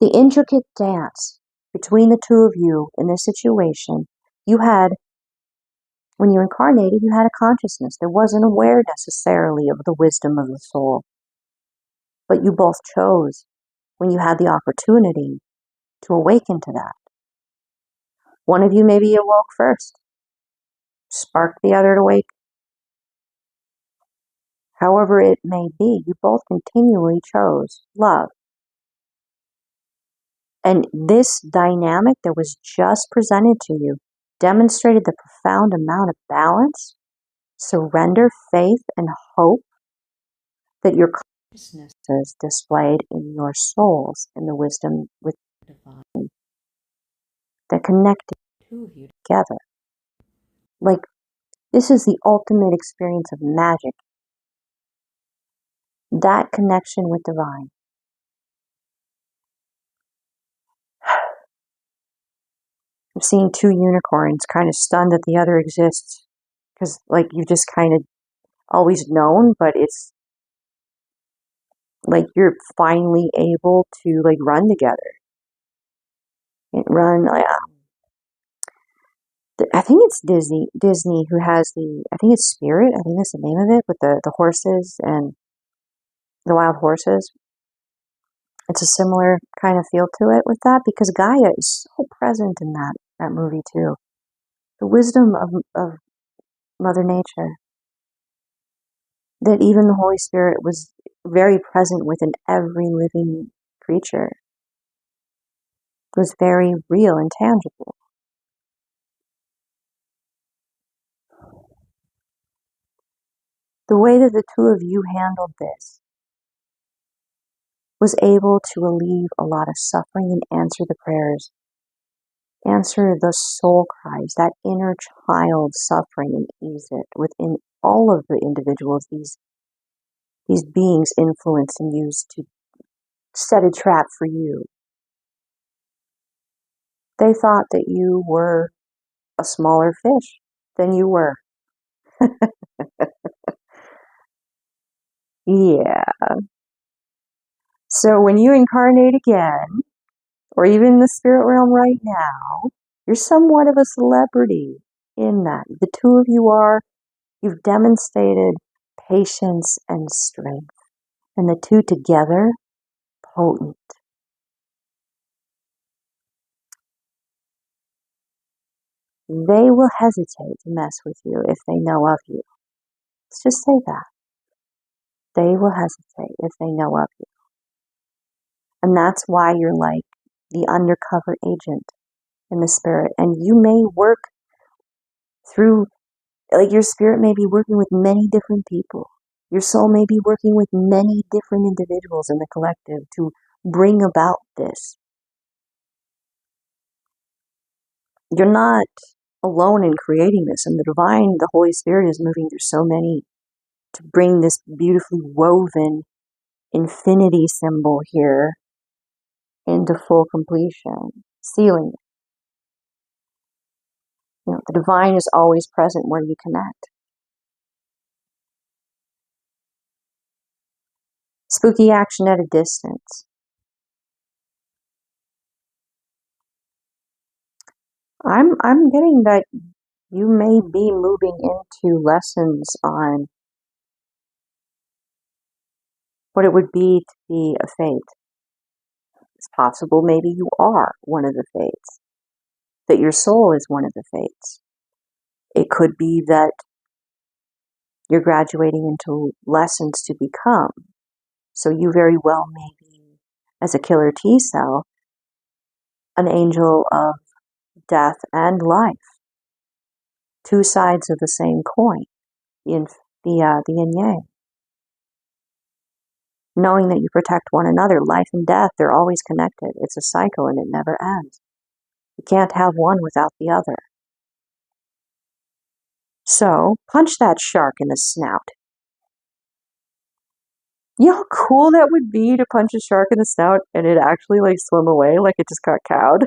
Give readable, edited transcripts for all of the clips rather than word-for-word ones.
The intricate dance between the two of you in this situation, you had, when you incarnated, you had a consciousness that wasn't aware necessarily of the wisdom of the soul. But you both chose, when you had the opportunity, to awaken to that. One of you maybe awoke first, sparked the other to wake. However it may be, you both continually chose love. And this dynamic that was just presented to you demonstrated the profound amount of balance, surrender, faith, and hope that your consciousnesses displayed in your souls in the wisdom with the divine that connected the two of you together. Like, this is the ultimate experience of magic. That connection with divine. I'm seeing two unicorns, kind of stunned that the other exists. Because, like, you've just kind of always known, but it's like you're finally able to, like, run together. I think it's Disney who has I think it's Spirit, I think that's the name of it, with the horses and the wild horses. It's a similar kind of feel to it with that, because Gaia is so present in that movie too. The wisdom of Mother Nature. That even the Holy Spirit was very present within every living creature. It was very real and tangible. The way that the two of you handled this was able to relieve a lot of suffering and answer the prayers, answer the soul cries, that inner child suffering, and ease it within all of the individuals these beings influence and use to set a trap for you. They thought that you were a smaller fish than you were. Yeah. So when you incarnate again, or even in the spirit realm right now, you're somewhat of a celebrity in that. The two of you you've demonstrated patience and strength. And the two together, potent. They will hesitate to mess with you if they know of you. Let's just say that. They will hesitate if they know of you. And that's why you're like the undercover agent in the spirit. And you may work through, like, your spirit may be working with many different people. Your soul may be working with many different individuals in the collective to bring about this. You're not alone in creating this, and the divine, the Holy Spirit is moving through so many to bring this beautifully woven infinity symbol here into full completion, sealing it. You know, the divine is always present where you connect. Spooky action at a distance. I'm getting that you may be moving into lessons on what it would be to be a fate. It's possible maybe you are one of the fates, that your soul is one of the fates. It could be that you're graduating into lessons to become. So you very well may be, as a killer T cell, an angel of death and life. Two sides of the same coin, the yin yang. Knowing that you protect one another, life and death, they're always connected. It's a cycle and it never ends. You can't have one without the other. So, punch that shark in the snout. You know how cool that would be to punch a shark in the snout and it actually, like, swim away like it just got cowed?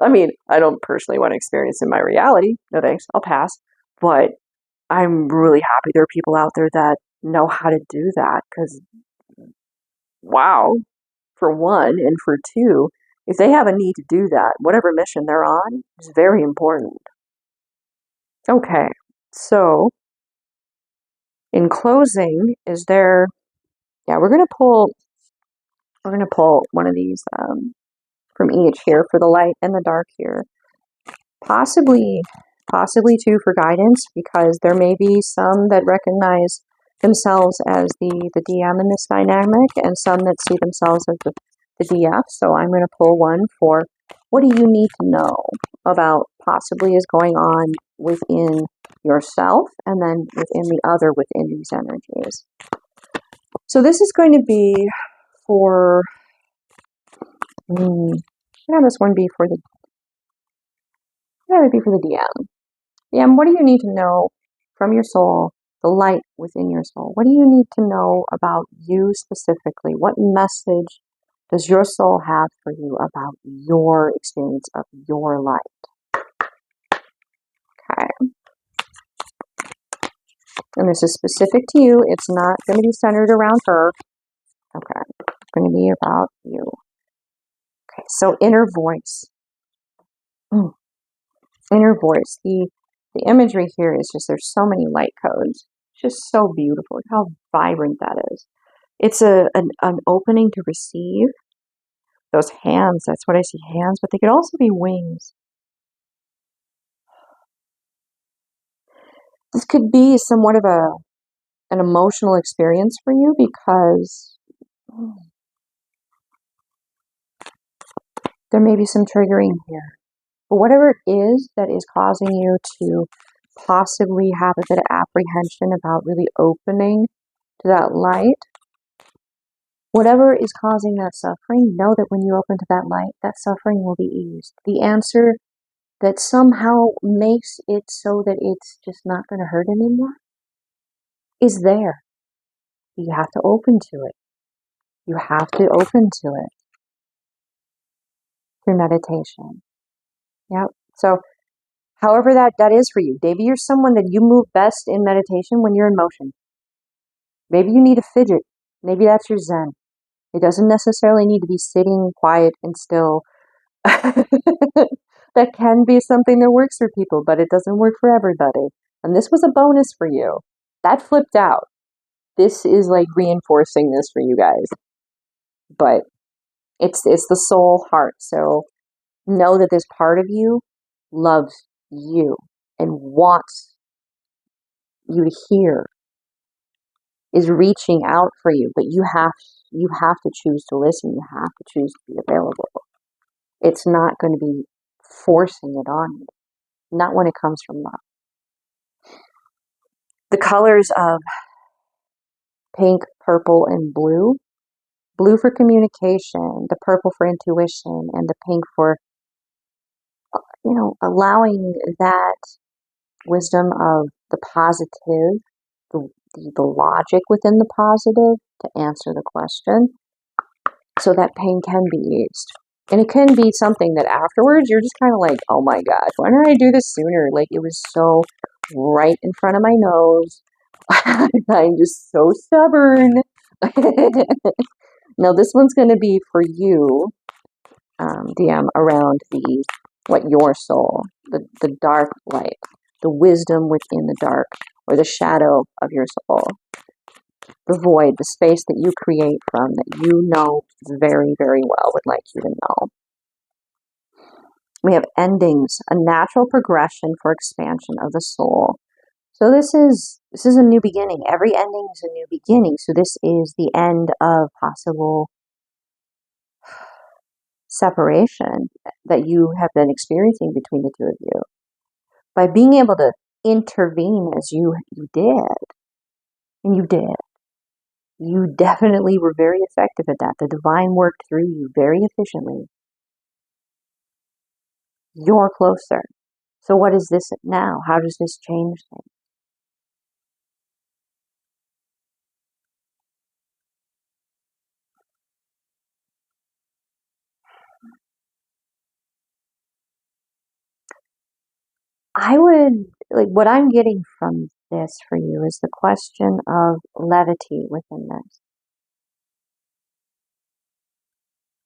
I mean, I don't personally want to experience it in my reality. No thanks, I'll pass. But I'm really happy there are people out there that know how to do that, because, wow, for one, and for two, if they have a need to do that, whatever mission they're on is very important. Okay, so in closing, is there, yeah, we're gonna pull one of these from each here for the light and the dark here. Possibly two for guidance, because there may be some that recognize themselves as the DM in this dynamic, and some that see themselves as the DF. So I'm going to pull one for what do you need to know about possibly is going on within yourself, and then within the other within these energies. So this is going to be for, have this one be for the, DM. DM, what do you need to know from your soul, the light within your soul? What do you need to know about you specifically? What message does your soul have for you about your experience of your light? Okay. And this is specific to you. It's not going to be centered around her. Okay. It's going to be about you. Okay. So inner voice. Inner voice. The imagery here is just, there's so many light codes. Just so beautiful. Look how vibrant that is. It's an opening to receive. Those hands, that's what I see, hands, but they could also be wings. This could be somewhat of an emotional experience for you, because there may be some triggering here. But whatever it is that is causing you to possibly have a bit of apprehension about really opening to that light, whatever is causing that suffering, know that when you open to that light, that suffering will be eased. The answer that somehow makes it so that it's just not going to hurt anymore is there. You have to open to it. You have to open to it through meditation. Yep. So however that is for you. Maybe you're someone that you move best in meditation when you're in motion. Maybe you need a fidget. Maybe that's your Zen. It doesn't necessarily need to be sitting quiet and still. That can be something that works for people, but it doesn't work for everybody. And this was a bonus for you. That flipped out. This is like reinforcing this for you guys. But it's the soul heart. So know that this part of you loves you and wants you to hear, is reaching out for you, but you have to choose to listen. You have to choose to be available. It's not going to be forcing it on you. Not when it comes from love. The colors of pink, purple, and blue. Blue for communication, the purple for intuition, and the pink for, allowing that wisdom of the positive, the logic within the positive to answer the question, so that pain can be eased. And it can be something that afterwards you're just kind of like, oh my gosh, why didn't I do this sooner? Like, it was so right in front of my nose. I'm just so stubborn. Now this one's going to be for you, DM, around what your soul, the dark light, the wisdom within the dark, or the shadow of your soul, the void, the space that you create from, that you know very, very well, would like you to know. We have endings, a natural progression for expansion of the soul. So this is a new beginning. Every ending is a new beginning. So this is the end of possible separation that you have been experiencing between the two of you. By being able to intervene as you did, and you did, you definitely were very effective at that. The divine worked through you very efficiently. You're closer. So what is this now? How does this change things? I would, what I'm getting from this for you is the question of levity within this.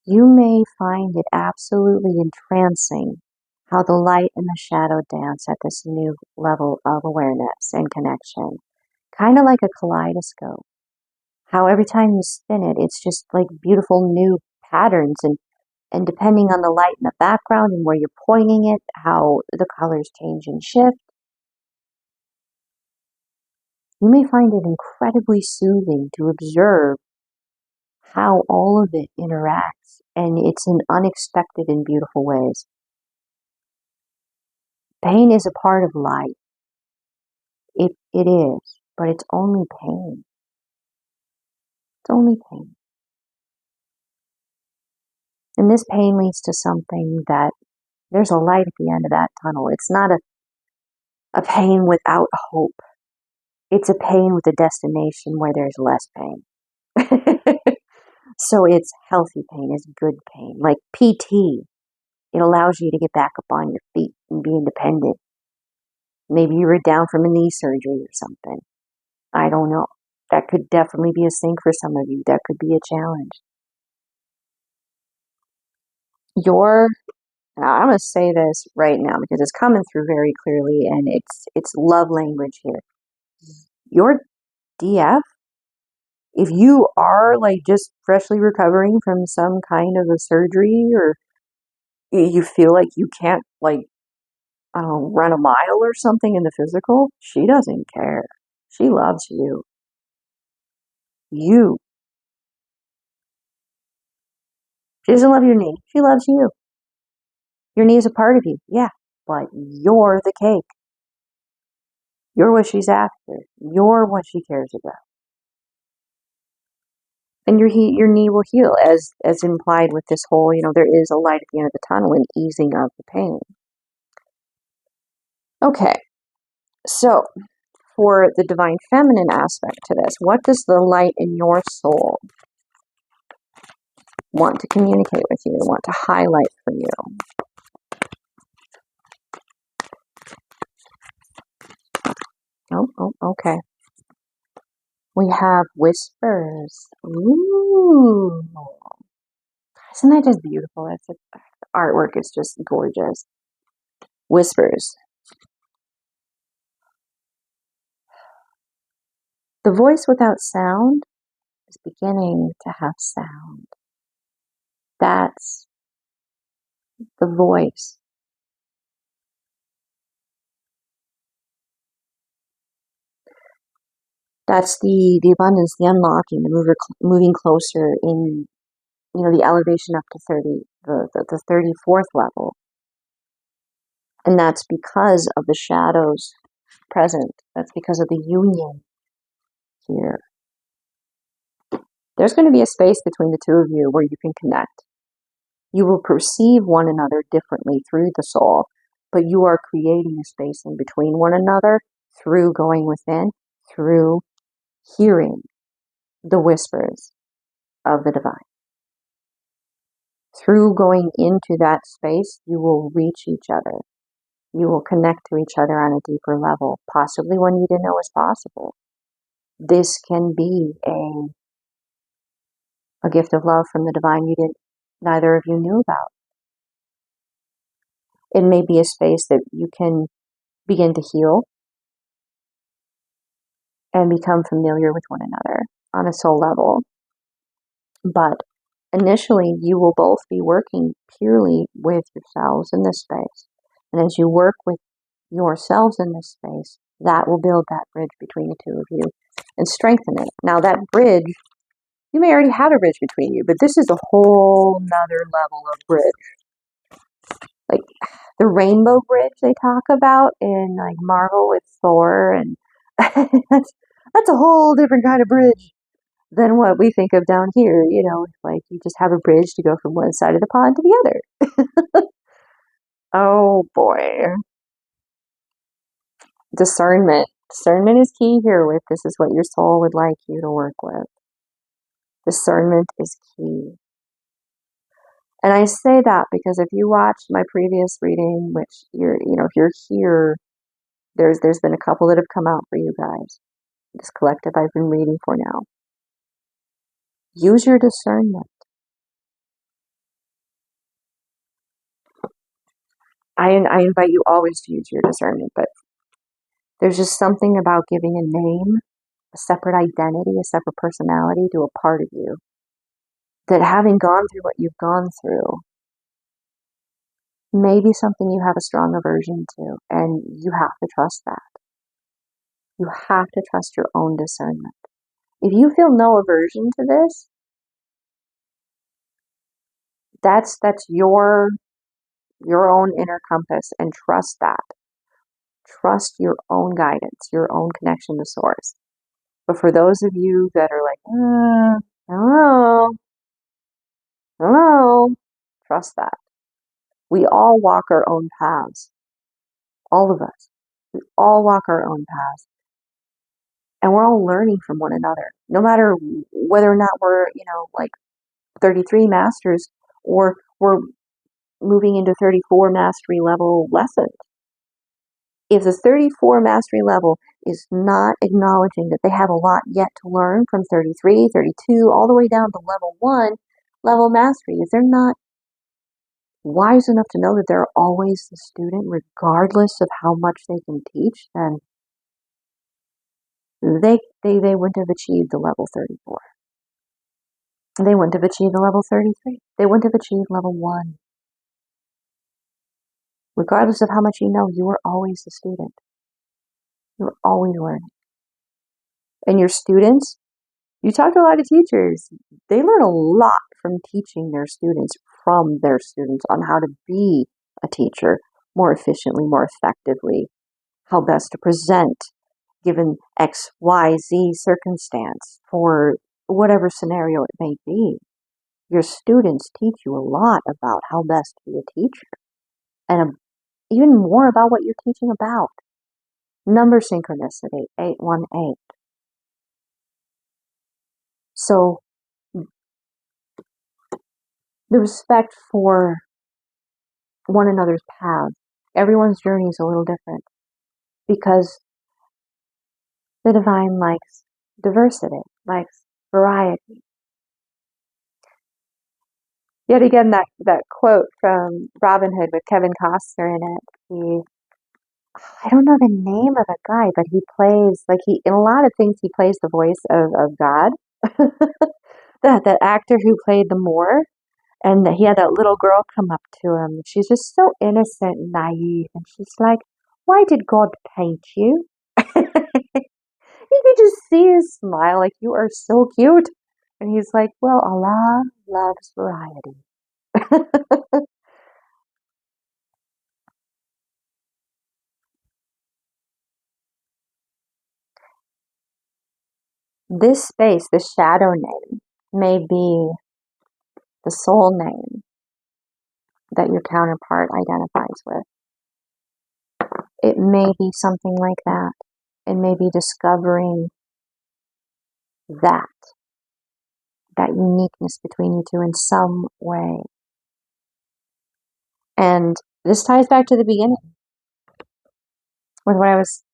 You may find it absolutely entrancing how the light and the shadow dance at this new level of awareness and connection. Kind of like a kaleidoscope. How every time you spin it, it's just like beautiful new patterns, and depending on the light in the background and where you're pointing it, how the colors change and shift. You may find it incredibly soothing to observe how all of it interacts, and it's in unexpected and beautiful ways. Pain is a part of life. It is, but it's only pain. It's only pain. And this pain leads to something that there's a light at the end of that tunnel. It's not a pain without hope. It's a pain with a destination where there's less pain. So it's healthy pain, it's good pain. Like PT, it allows you to get back up on your feet and be independent. Maybe you were down from a knee surgery or something. I don't know. That could definitely be a thing for some of you. That could be a challenge. I'm going to say this right now because it's coming through very clearly, and it's love language here. Your DF, if you are like just freshly recovering from some kind of a surgery, or you feel like you can't, like, I don't know, run a mile or something in the physical, she doesn't care. She loves you. You. She doesn't love your knee. She loves you. Your knee is a part of you, yeah, but you're the cake. You're what she's after. You're what she cares about. And your knee will heal, as implied with this whole, there is a light at the end of the tunnel and easing of the pain. Okay, so for the divine feminine aspect to this, what does the light in your soul want to communicate with you, want to highlight for you? Oh, okay. We have whispers. Ooh. Isn't that just beautiful? The artwork is just gorgeous. Whispers. The voice without sound is beginning to have sound. That's the voice. That's the abundance, the unlocking, the moving closer in, the elevation up to 30, the 34th level. And that's because of the shadows present. That's because of the union here. There's going to be a space between the two of you where you can connect. You will perceive one another differently through the soul, but you are creating a space in between one another through going within, through hearing the whispers of the divine. Through going into that space, you will reach each other. You will connect to each other on a deeper level, possibly one you didn't know was possible. This can be a gift of love from the divine neither of you knew about. It may be a space that you can begin to heal and become familiar with one another on a soul level. But initially, you will both be working purely with yourselves in this space. And as you work with yourselves in this space, that will build that bridge between the two of you and strengthen it. Now, that bridge, you may already have a bridge between you, but this is a whole nother level of bridge. Like the rainbow bridge they talk about in like Marvel with Thor, and that's a whole different kind of bridge than what we think of down here. Like you just have a bridge to go from one side of the pond to the other. Oh boy. Discernment. Discernment is key here with this is what your soul would like you to work with. Discernment is key. And I say that because if you watched my previous reading, which if you're here, there's been a couple that have come out for you guys. This collective I've been reading for now. Use your discernment. I invite you always to use your discernment, but there's just something about giving a name, a separate identity, a separate personality to a part of you that, having gone through what you've gone through, may be something you have a strong aversion to, and you have to trust that. You have to trust your own discernment. If you feel no aversion to this, that's your own inner compass, and trust that. Trust your own guidance, your own connection to source. But for those of you that are like, I don't know, trust that. We all walk our own paths. All of us. We all walk our own paths. And we're all learning from one another. No matter whether or not we're, like 33 masters, or we're moving into 34 mastery level lessons. If the 34 mastery level is not acknowledging that they have a lot yet to learn from 33, 32, all the way down to level 1, level mastery, if they're not wise enough to know that they're always the student, regardless of how much they can teach, then they wouldn't have achieved the level 34. They wouldn't have achieved the level 33. They wouldn't have achieved level 1. Regardless of how much you know, you are always the student. You're always learning. And your students, you talk to a lot of teachers, they learn a lot from teaching their students, from their students, on how to be a teacher more efficiently, more effectively, how best to present given X, Y, Z circumstance for whatever scenario it may be. Your students teach you a lot about how best to be a teacher, and even more about what you're teaching about. Number synchronicity, 818. So the respect for one another's paths. Everyone's journey is a little different, because the divine likes diversity, likes variety. Yet again, that quote from Robin Hood with Kevin Costner in it. I don't know the name of the guy, but he plays, in a lot of things, he plays the voice of God. that actor who played the Moor, and he had that little girl come up to him. She's just so innocent and naive, and she's like, "Why did God paint you?" You could just see his smile, like, "You are so cute." And he's like, "Well, Allah loves variety." This space, the shadow name, may be the soul name that your counterpart identifies with. It may be something like that. It may be discovering that uniqueness between you two in some way. And this ties back to the beginning, with what I was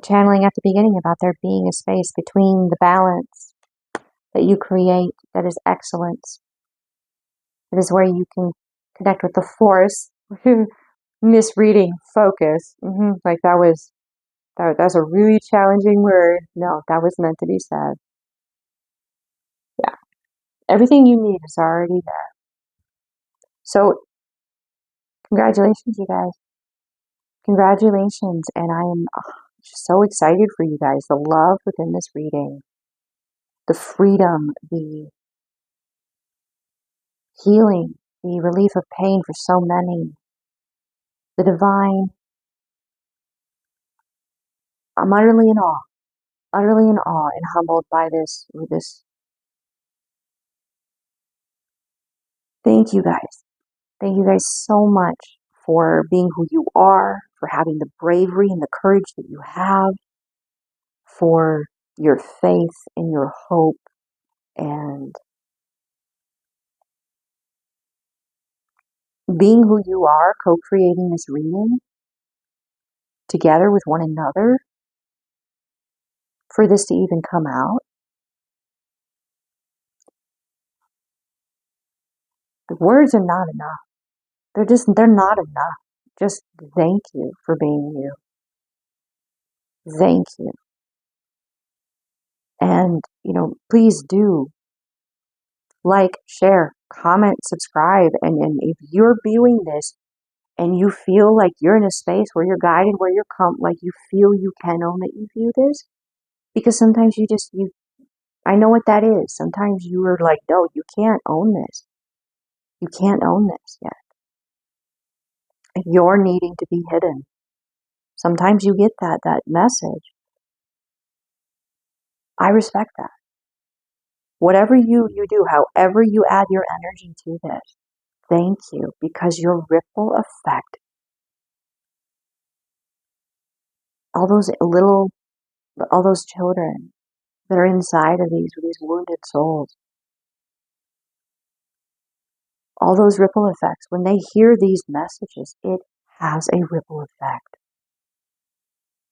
channeling at the beginning about there being a space between the balance that you create that is excellence. It is where you can connect with the force. Misreading focus. That's a really challenging word. No, that was meant to be said. Yeah. Everything you need is already there. So, congratulations, you guys. Congratulations. And I am just so excited for you guys. The love within this reading, the freedom, the healing, the relief of pain for so many, the divine. I'm utterly in awe and humbled by this. Thank you guys. Thank you guys so much for being who you are, for having the bravery and the courage that you have, for your faith and your hope, and being who you are, co-creating this reading together with one another, for this to even come out. The words are not enough. They're not enough. Just thank you for being you. Thank you. And, please do like, share, comment, subscribe. And if you're viewing this and you feel like you're in a space where you're guided, where like you feel you can own that you view this, because sometimes I know what that is. Sometimes you are like, no, you can't own this. You can't own this yet. You're needing to be hidden. Sometimes you get that message. I respect that. Whatever you do, however you add your energy to this, thank you, because your ripple effect, all those children that are inside of these wounded souls, all those ripple effects, when they hear these messages, it has a ripple effect.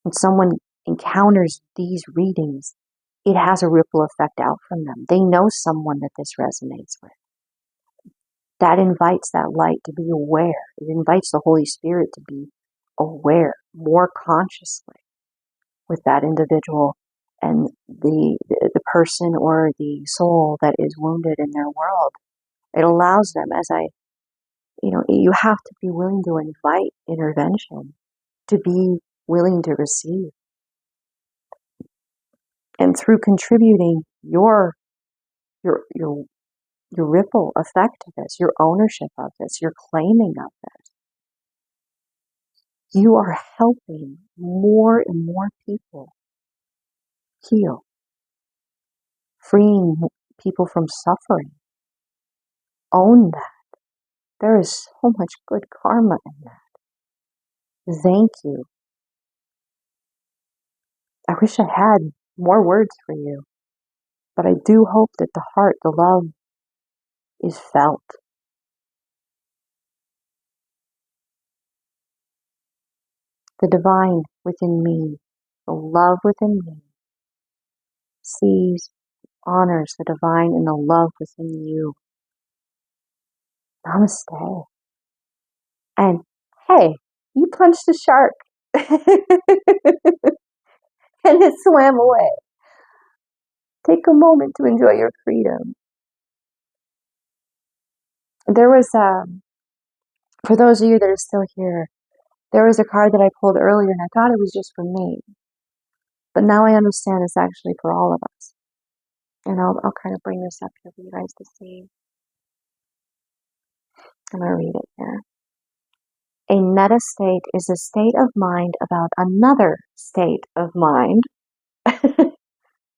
When someone encounters these readings, it has a ripple effect out from them. They know someone that this resonates with. That invites that light to be aware. It invites the Holy Spirit to be aware more consciously with that individual and the person or the soul that is wounded in their world. It allows them, you have to be willing to invite intervention, to be willing to receive. And through contributing your ripple effect to this, your ownership of this, your claiming of this, you are helping more and more people heal, freeing people from suffering. Own that. There is so much good karma in that. Thank you. I wish I had more words for you, but I do hope that the heart, the love, is felt. The divine within me, the love within me, sees, honors the divine and the love within you. Namaste. And hey, you punched a shark and it swam away. Take a moment to enjoy your freedom. There was, for those of you that are still here, there was a card that I pulled earlier and I thought it was just for me. But now I understand it's actually for all of us. And I'll kind of bring this up here for you guys to see. I'm going to read it here. A meta state is a state of mind about another state of mind.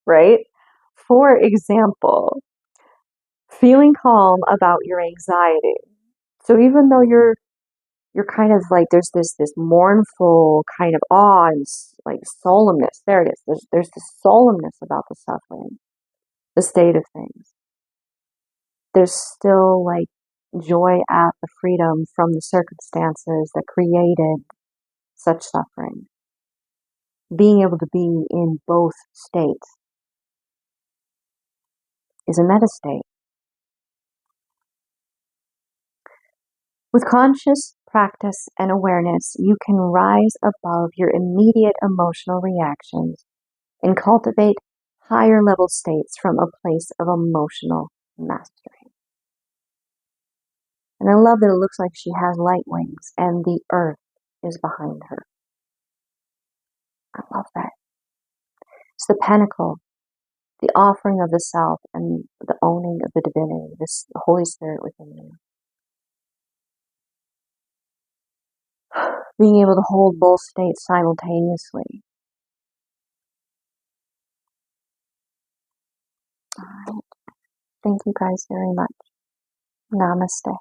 Right? For example, feeling calm about your anxiety. So even though you're kind of like, there's this mournful kind of awe and like solemnness. There it is. There's this solemnness about the suffering, the state of things. There's still like joy at the freedom from the circumstances that created such suffering. Being able to be in both states is a meta state. With conscious practice and awareness, you can rise above your immediate emotional reactions and cultivate higher level states from a place of emotional mastery. And I love that it looks like she has light wings and the earth is behind her. I love that. It's the pinnacle, the offering of the self and the owning of the divinity, the Holy Spirit within you. Being able to hold both states simultaneously. All right. Thank you guys very much. Namaste.